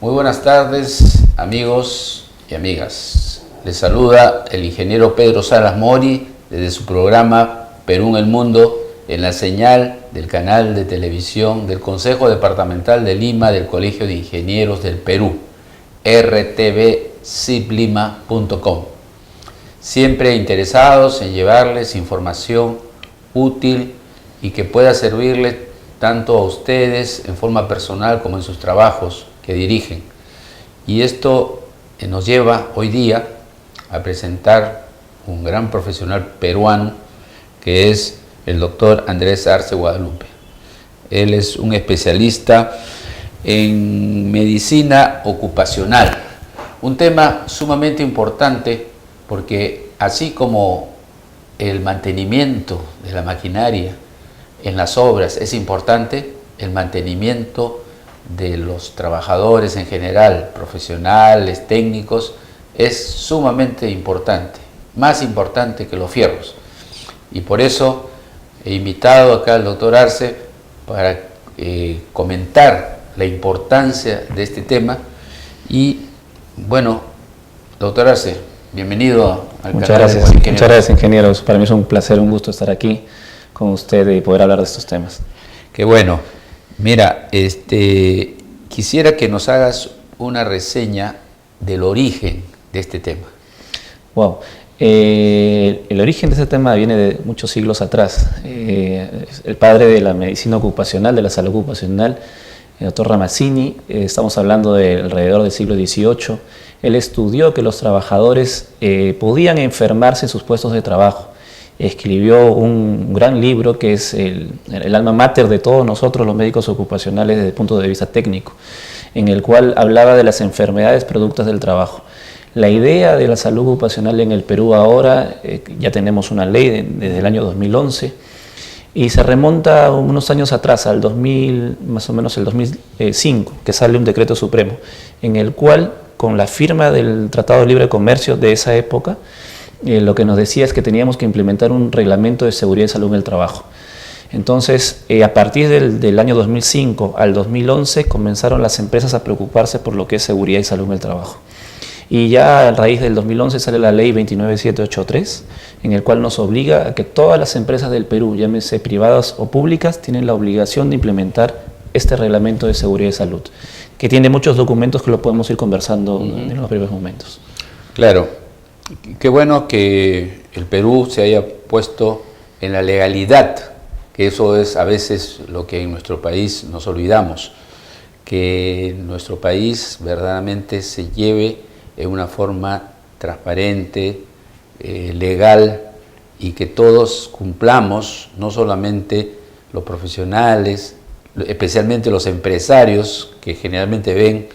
Muy buenas tardes, amigos y amigas. Les saluda el ingeniero Pedro Salas Mori desde su programa Perú en el Mundo, en la señal del canal de televisión del Consejo Departamental de Lima del Colegio de Ingenieros del Perú, rtvciplima.com. Siempre interesados en llevarles información útil y que pueda servirles tanto a ustedes en forma personal como en sus trabajos que dirigen. Y esto nos lleva hoy día a presentar un gran profesional peruano que es el doctor Andrés Arce Guadalupe. Él es un especialista en medicina ocupacional, un tema sumamente importante porque así como el mantenimiento de la maquinaria en las obras es importante, el mantenimiento de los trabajadores en general, profesionales, técnicos, es sumamente importante, más importante que los fierros. Y por eso he invitado acá al doctor Arce para comentar la importancia de este tema. Y bueno, doctor Arce, bienvenido al Muchas canal. Muchas gracias, ingenieros. Para mí es un placer, un gusto estar aquí con usted y poder hablar de estos temas. Qué bueno. Mira, quisiera que nos hagas una reseña del origen de este tema. Wow. El origen de este tema viene de muchos siglos atrás. El padre de la medicina ocupacional, de la salud ocupacional, el doctor Ramazzini, estamos hablando de alrededor del siglo XVIII, él estudió que los trabajadores podían enfermarse en sus puestos de trabajo. Escribió un gran libro que es el alma mater de todos nosotros los médicos ocupacionales desde el punto de vista técnico, en el cual hablaba de las enfermedades productos del trabajo. La idea de la salud ocupacional en el Perú ahora, ya tenemos una ley desde el año 2011, y se remonta unos años atrás, al 2000, más o menos el 2005, que sale un decreto supremo, en el cual, con la firma del Tratado de Libre Comercio de esa época, lo que nos decía es que teníamos que implementar un reglamento de seguridad y salud en el trabajo. Entonces, a partir del año 2005 al 2011, comenzaron las empresas a preocuparse por lo que es seguridad y salud en el trabajo. Y ya a raíz del 2011 sale la ley 29783, en el cual nos obliga a que todas las empresas del Perú, llámese privadas o públicas, tienen la obligación de implementar este reglamento de seguridad y salud, que tiene muchos documentos que lo podemos ir conversando en los breves momentos. Claro. Qué bueno que el Perú se haya puesto en la legalidad, que eso es a veces lo que en nuestro país nos olvidamos, que nuestro país verdaderamente se lleve en una forma transparente, legal, y que todos cumplamos, no solamente los profesionales, especialmente los empresarios, que generalmente ven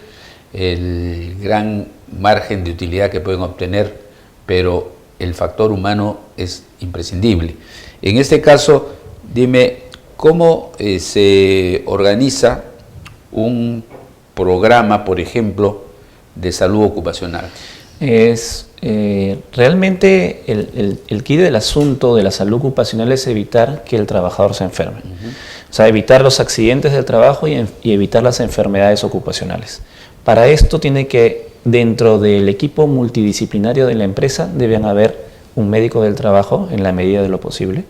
el gran margen de utilidad que pueden obtener, pero el factor humano es imprescindible. En este caso, dime, ¿cómo se organiza un programa, por ejemplo, de salud ocupacional? Realmente el quid del asunto de la salud ocupacional es evitar que el trabajador se enferme. O sea, evitar los accidentes del trabajo y evitar las enfermedades ocupacionales. Para esto tiene que, dentro del equipo multidisciplinario de la empresa, deben haber un médico del trabajo en la medida de lo posible.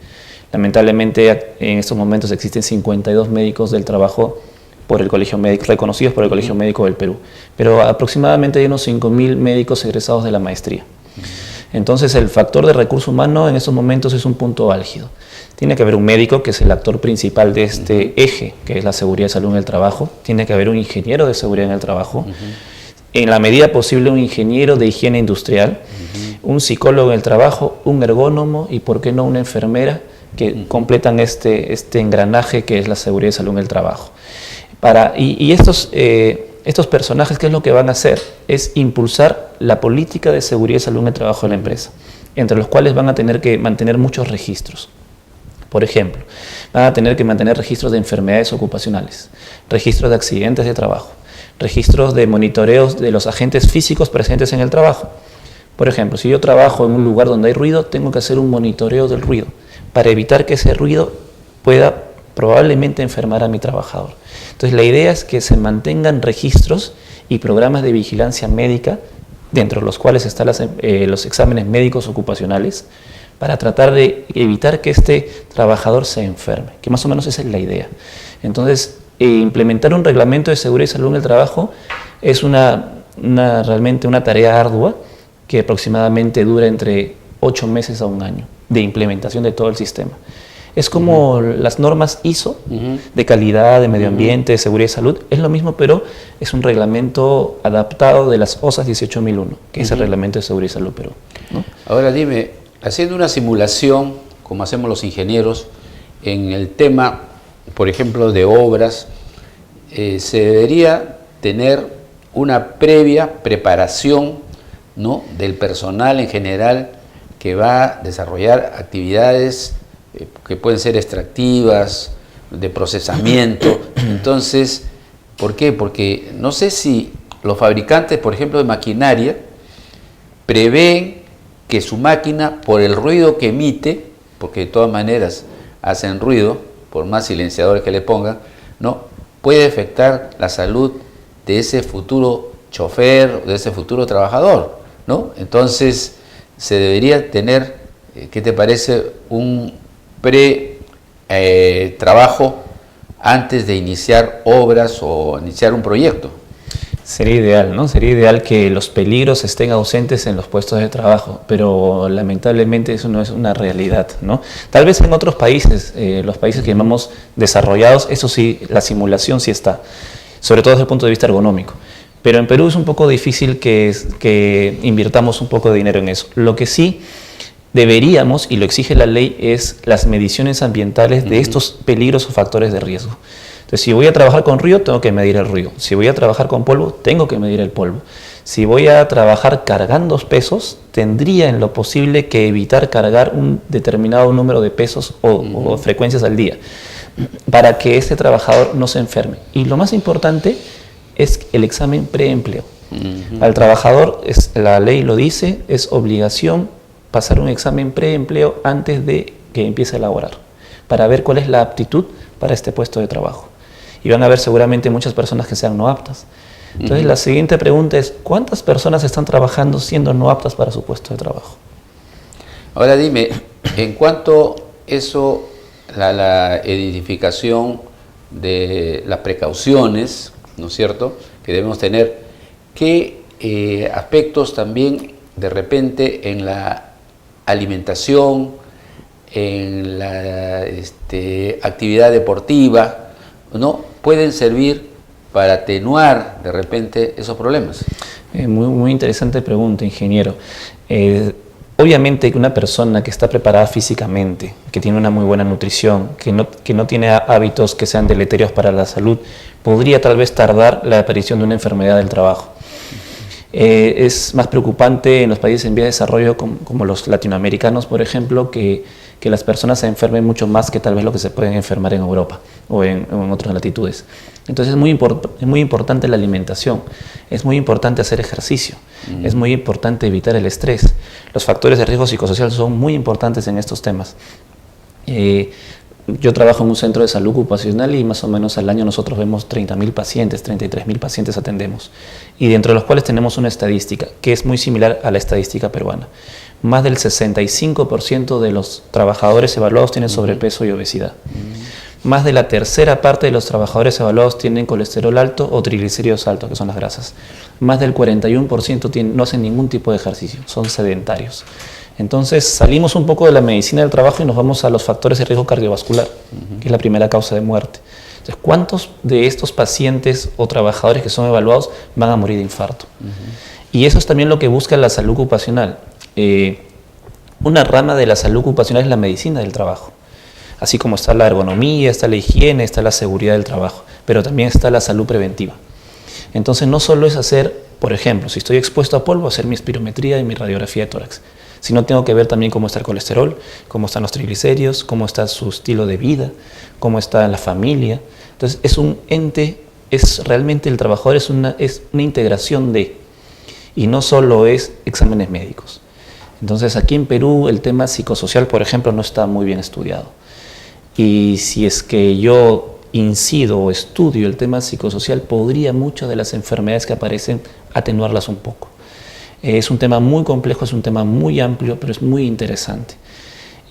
Lamentablemente en estos momentos existen 52 médicos del trabajo por el Colegio Médico, reconocidos por el Colegio Médico del Perú, pero aproximadamente hay unos 5.000 médicos egresados de la maestría. Entonces el factor de recurso humano en estos momentos es un punto álgido. Tiene que haber un médico, que es el actor principal de este eje, que es la seguridad y salud en el trabajo. Tiene que haber un ingeniero de seguridad en el trabajo. En la medida posible un ingeniero de higiene industrial, un psicólogo en el trabajo, un ergónomo y, por qué no, una enfermera que completan este engranaje que es la seguridad y salud en el trabajo. Estos personajes, ¿qué es lo que van a hacer? Es impulsar la política de seguridad y salud en el trabajo de la empresa, entre los cuales van a tener que mantener muchos registros. Por ejemplo, van a tener que mantener registros de enfermedades ocupacionales, registros de accidentes de trabajo, registros de monitoreos de los agentes físicos presentes en el trabajo. Por ejemplo, si yo trabajo en un lugar donde hay ruido, tengo que hacer un monitoreo del ruido para evitar que ese ruido pueda probablemente enfermará a mi trabajador. Entonces la idea es que se mantengan registros y programas de vigilancia médica, dentro de los cuales están los exámenes médicos ocupacionales, para tratar de evitar que este trabajador se enferme, que más o menos esa es la idea. Entonces, implementar un reglamento de seguridad y salud en el trabajo es realmente una tarea ardua que aproximadamente dura entre 8 meses a 1 año de implementación de todo el sistema. Es como las normas ISO de calidad, de medio ambiente, de seguridad y salud. Es lo mismo, pero es un reglamento adaptado de las OSAS 18001, que es el reglamento de seguridad y salud Perú, ¿no? Ahora dime, haciendo una simulación, como hacemos los ingenieros, en el tema, por ejemplo, de obras, se debería tener una previa preparación, ¿no?, del personal en general que va a desarrollar actividades que pueden ser extractivas, de procesamiento. Entonces, ¿por qué? Porque no sé si los fabricantes, por ejemplo, de maquinaria, prevén que su máquina, por el ruido que emite, porque de todas maneras hacen ruido, por más silenciadores que le pongan, ¿no?, puede afectar la salud de ese futuro chofer, de ese futuro trabajador, ¿no? Entonces, se debería tener, ¿qué te parece?, un trabajo antes de iniciar obras o iniciar un proyecto. Sería ideal, ¿no? Sería ideal que los peligros estén ausentes en los puestos de trabajo, pero lamentablemente eso no es una realidad, ¿no? Tal vez en otros países, los países que llamamos desarrollados, eso sí, la simulación sí está, sobre todo desde el punto de vista ergonómico. Pero en Perú es un poco difícil que invirtamos un poco de dinero en eso. Lo que sí deberíamos, y lo exige la ley, es las mediciones ambientales de estos peligros o factores de riesgo. Entonces, si voy a trabajar con ruido, tengo que medir el ruido. Si voy a trabajar con polvo, tengo que medir el polvo. Si voy a trabajar cargando pesos, tendría en lo posible que evitar cargar un determinado número de pesos o frecuencias al día, para que este trabajador no se enferme. Y lo más importante es el examen preempleo. Al trabajador, la ley lo dice, es obligación pasar un examen preempleo antes de que empiece a laborar, para ver cuál es la aptitud para este puesto de trabajo. Y van a haber seguramente muchas personas que sean no aptas. Entonces, la siguiente pregunta es, ¿cuántas personas están trabajando siendo no aptas para su puesto de trabajo? Ahora dime, en cuanto a la edificación de las precauciones, ¿no es cierto?, que debemos tener, ¿qué aspectos también de repente en la alimentación, en la actividad deportiva, ¿no?, pueden servir para atenuar de repente esos problemas? Muy interesante pregunta, ingeniero. Obviamente que una persona que está preparada físicamente, que tiene una muy buena nutrición, que no tiene hábitos que sean deleterios para la salud, podría tal vez tardar la aparición de una enfermedad del trabajo. Es más preocupante en los países en vía de desarrollo como los latinoamericanos, por ejemplo, que las personas se enfermen mucho más que tal vez lo que se pueden enfermar en Europa o en otras latitudes. Entonces es muy importante la alimentación, es muy importante hacer ejercicio, es muy importante evitar el estrés. Los factores de riesgo psicosocial son muy importantes en estos temas. Yo trabajo en un centro de salud ocupacional y más o menos al año nosotros vemos 30.000 pacientes, 33.000 pacientes atendemos, y dentro de los cuales tenemos una estadística que es muy similar a la estadística peruana. Más del 65% de los trabajadores evaluados tienen sobrepeso y obesidad. Más de la tercera parte de los trabajadores evaluados tienen colesterol alto o triglicéridos altos, que son las grasas. Más del 41% no hacen ningún tipo de ejercicio, son sedentarios. Entonces salimos un poco de la medicina del trabajo y nos vamos a los factores de riesgo cardiovascular, que es la primera causa de muerte. Entonces, ¿cuántos de estos pacientes o trabajadores que son evaluados van a morir de infarto? Y eso es también lo que busca la salud ocupacional. Una rama de la salud ocupacional es la medicina del trabajo. Así como está la ergonomía, está la higiene, está la seguridad del trabajo, pero también está la salud preventiva. Entonces no solo es hacer, por ejemplo, si estoy expuesto a polvo, hacer mi espirometría y mi radiografía de tórax, sino tengo que ver también cómo está el colesterol, cómo están los triglicéridos, cómo está su estilo de vida, cómo está la familia. Entonces es un ente, realmente el trabajador es una integración de, y no solo es exámenes médicos. Entonces aquí en Perú el tema psicosocial, por ejemplo, no está muy bien estudiado. Y si es que yo incido o estudio el tema psicosocial, podría muchas de las enfermedades que aparecen atenuarlas un poco. Es un tema muy complejo, es un tema muy amplio, pero es muy interesante.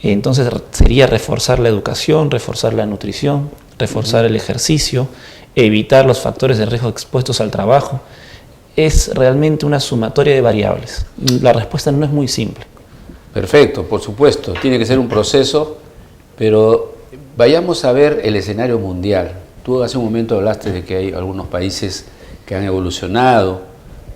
Entonces sería reforzar la educación, reforzar la nutrición, reforzar el ejercicio, evitar los factores de riesgo expuestos al trabajo. Es realmente una sumatoria de variables. La respuesta no es muy simple. Perfecto, por supuesto, tiene que ser un proceso, pero vayamos a ver el escenario mundial. Tú hace un momento hablaste de que hay algunos países que han evolucionado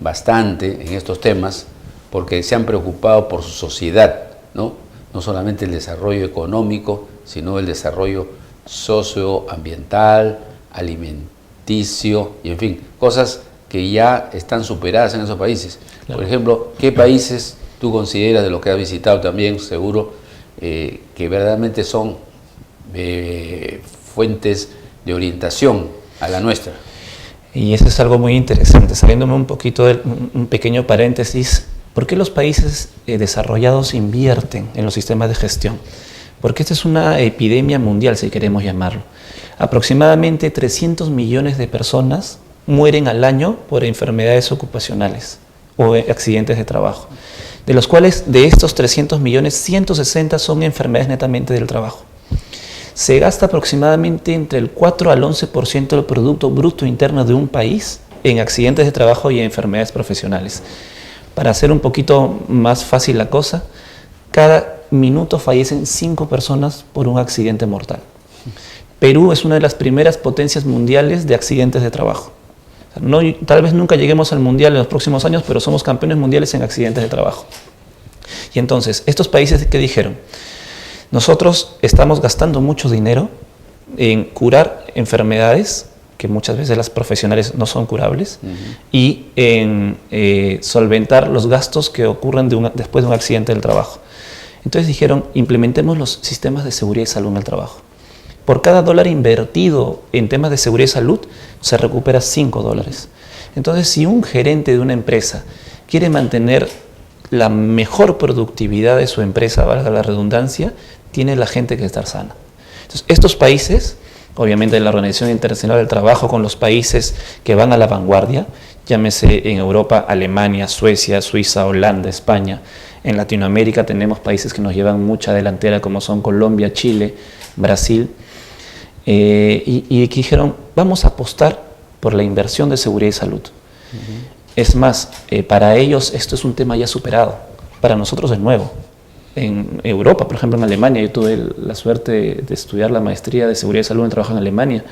bastante en estos temas porque se han preocupado por su sociedad, ¿no? No solamente el desarrollo económico, sino el desarrollo socioambiental, alimenticio y en fin, cosas que ya están superadas en esos países. Claro. Por ejemplo, ¿qué países tú consideras, de los que has visitado también, seguro, que verdaderamente son fuentes de orientación a la nuestra? Y eso es algo muy interesante. Saliéndome un poquito de un pequeño paréntesis, ¿por qué los países desarrollados invierten en los sistemas de gestión? Porque esta es una epidemia mundial, si queremos llamarlo. Aproximadamente 300 millones de personas mueren al año por enfermedades ocupacionales o accidentes de trabajo, de los cuales de estos 300 millones, 160 son enfermedades netamente del trabajo. Se gasta aproximadamente entre el 4 al 11% del Producto Bruto Interno de un país en accidentes de trabajo y enfermedades profesionales. Para hacer un poquito más fácil la cosa, cada minuto fallecen 5 personas por un accidente mortal. Perú es una de las primeras potencias mundiales de accidentes de trabajo. No, tal vez nunca lleguemos al mundial en los próximos años, pero somos campeones mundiales en accidentes de trabajo. Y entonces, estos países que dijeron, nosotros estamos gastando mucho dinero en curar enfermedades que muchas veces las profesionales no son curables, y en solventar los gastos que ocurren después de un accidente del trabajo. Entonces dijeron, implementemos los sistemas de seguridad y salud en el trabajo. Por cada dólar invertido en temas de seguridad y salud, se recupera $5. Entonces, si un gerente de una empresa quiere mantener la mejor productividad de su empresa, valga la redundancia, tiene la gente que estar sana. Entonces, estos países, obviamente la Organización Internacional del Trabajo, con los países que van a la vanguardia, llámese en Europa, Alemania, Suecia, Suiza, Holanda, España. En Latinoamérica tenemos países que nos llevan mucha delantera, como son Colombia, Chile, Brasil, y que dijeron, vamos a apostar por la inversión de seguridad y salud. Es más, para ellos esto es un tema ya superado, para nosotros es nuevo. En Europa, por ejemplo en Alemania, yo tuve la suerte de estudiar la maestría de seguridad y salud en trabajo en Alemania.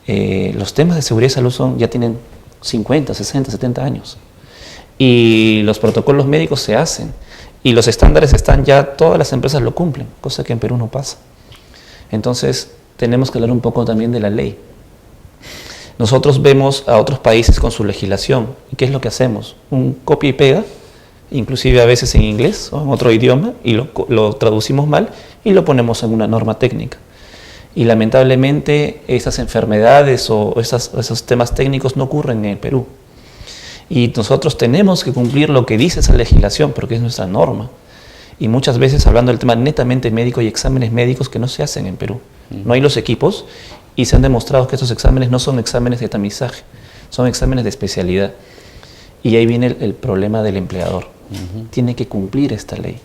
Los temas de seguridad y salud ya tienen 50, 60, 70 años. Y los protocolos médicos se hacen. Y los estándares están ya, todas las empresas lo cumplen, cosa que en Perú no pasa. Entonces, tenemos que hablar un poco también de la ley. Nosotros vemos a otros países con su legislación. ¿Y qué es lo que hacemos? Un copia y pega, inclusive a veces en inglés o en otro idioma, y lo traducimos mal y lo ponemos en una norma técnica. Y lamentablemente esas enfermedades o esos temas técnicos no ocurren en Perú. Y nosotros tenemos que cumplir lo que dice esa legislación, porque es nuestra norma. Y muchas veces hablando del tema netamente médico, hay exámenes médicos que no se hacen en Perú. No hay los equipos y se han demostrado que estos exámenes no son exámenes de tamizaje, son exámenes de especialidad. Y ahí viene el problema del empleador. Tiene que cumplir esta ley.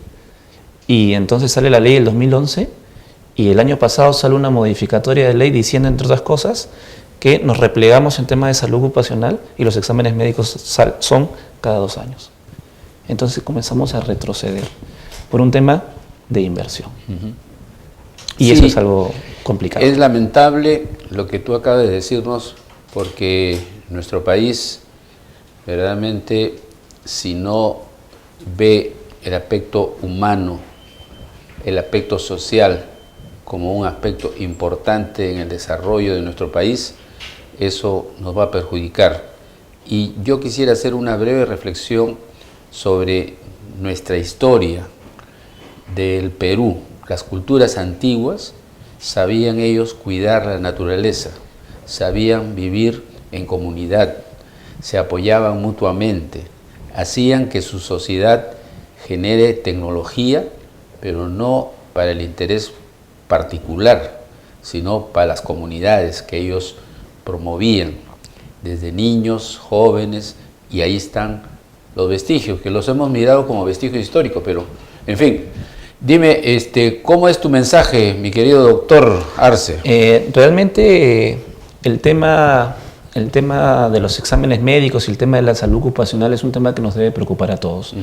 Y entonces sale la ley del 2011 y el año pasado sale una modificatoria de ley diciendo, entre otras cosas, que nos replegamos en temas de salud ocupacional y los exámenes médicos son cada 2 años. Entonces comenzamos a retroceder por un tema de inversión. Y sí, eso es algo complicado. Es lamentable lo que tú acabas de decirnos, porque nuestro país verdaderamente, si no ve el aspecto humano, el aspecto social como un aspecto importante en el desarrollo de nuestro país, eso nos va a perjudicar. Y yo quisiera hacer una breve reflexión sobre nuestra historia del Perú. Las culturas antiguas sabían ellos cuidar la naturaleza, sabían vivir en comunidad, se apoyaban mutuamente, hacían que su sociedad genere tecnología, pero no para el interés particular, sino para las comunidades que ellos promovían, desde niños, jóvenes, y ahí están los vestigios, que los hemos mirado como vestigios históricos, pero en fin. Dime, ¿cómo es tu mensaje, mi querido doctor Arce? Realmente el tema de los exámenes médicos y el tema de la salud ocupacional es un tema que nos debe preocupar a todos.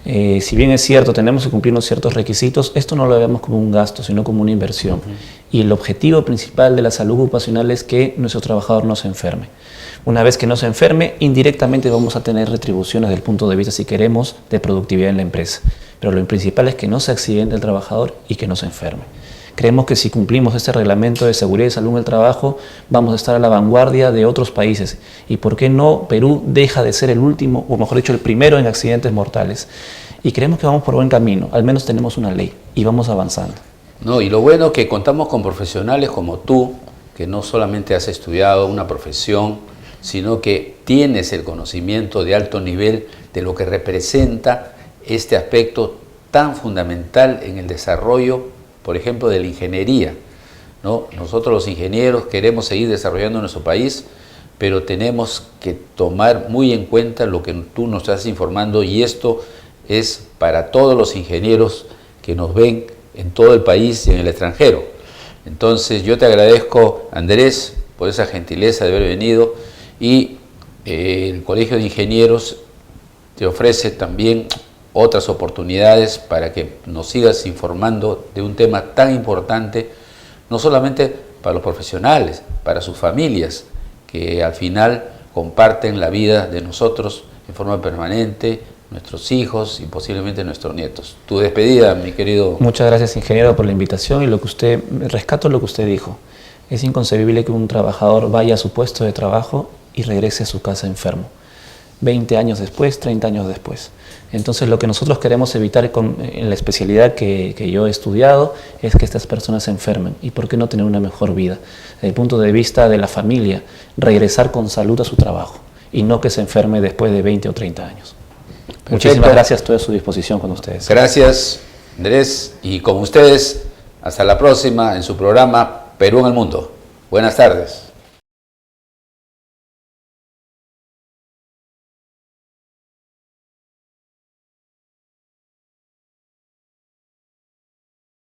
Si bien es cierto, tenemos que cumplir unos ciertos requisitos, esto no lo vemos como un gasto, sino como una inversión. Y el objetivo principal de la salud ocupacional es que nuestro trabajador no se enferme. Una vez que no se enferme, indirectamente vamos a tener retribuciones desde el punto de vista, si queremos, de productividad en la empresa. Pero lo principal es que no se accidente el trabajador y que no se enferme. Creemos que si cumplimos este reglamento de seguridad y salud en el trabajo, vamos a estar a la vanguardia de otros países. Y por qué no, Perú deja de ser el último, o mejor dicho, el primero en accidentes mortales. Y creemos que vamos por buen camino, al menos tenemos una ley y vamos avanzando. No, y lo bueno es que contamos con profesionales como tú, que no solamente has estudiado una profesión, sino que tienes el conocimiento de alto nivel de lo que representa este aspecto tan fundamental en el desarrollo, por ejemplo, de la ingeniería, ¿no? Nosotros los ingenieros queremos seguir desarrollando nuestro país, pero tenemos que tomar muy en cuenta lo que tú nos estás informando, y esto es para todos los ingenieros que nos ven en todo el país y en el extranjero. Entonces yo te agradezco, Andrés, por esa gentileza de haber venido, y el Colegio de Ingenieros te ofrece también otras oportunidades para que nos sigas informando de un tema tan importante, no solamente para los profesionales, para sus familias, que al final comparten la vida de nosotros en forma permanente, nuestros hijos y posiblemente nuestros nietos. Tu despedida, mi querido. Muchas gracias, ingeniero, por la invitación, y rescato lo que usted dijo. Es inconcebible que un trabajador vaya a su puesto de trabajo y regrese a su casa enfermo, 20 años después, 30 años después. Entonces lo que nosotros queremos evitar en la especialidad que yo he estudiado es que estas personas se enfermen. ¿Y por qué no tener una mejor vida? Desde el punto de vista de la familia, regresar con salud a su trabajo y no que se enferme después de 20 o 30 años. Perfecto. Muchísimas gracias, estoy a su disposición con ustedes. Gracias, Andrés, y con ustedes, hasta la próxima en su programa Perú en el Mundo. Buenas tardes.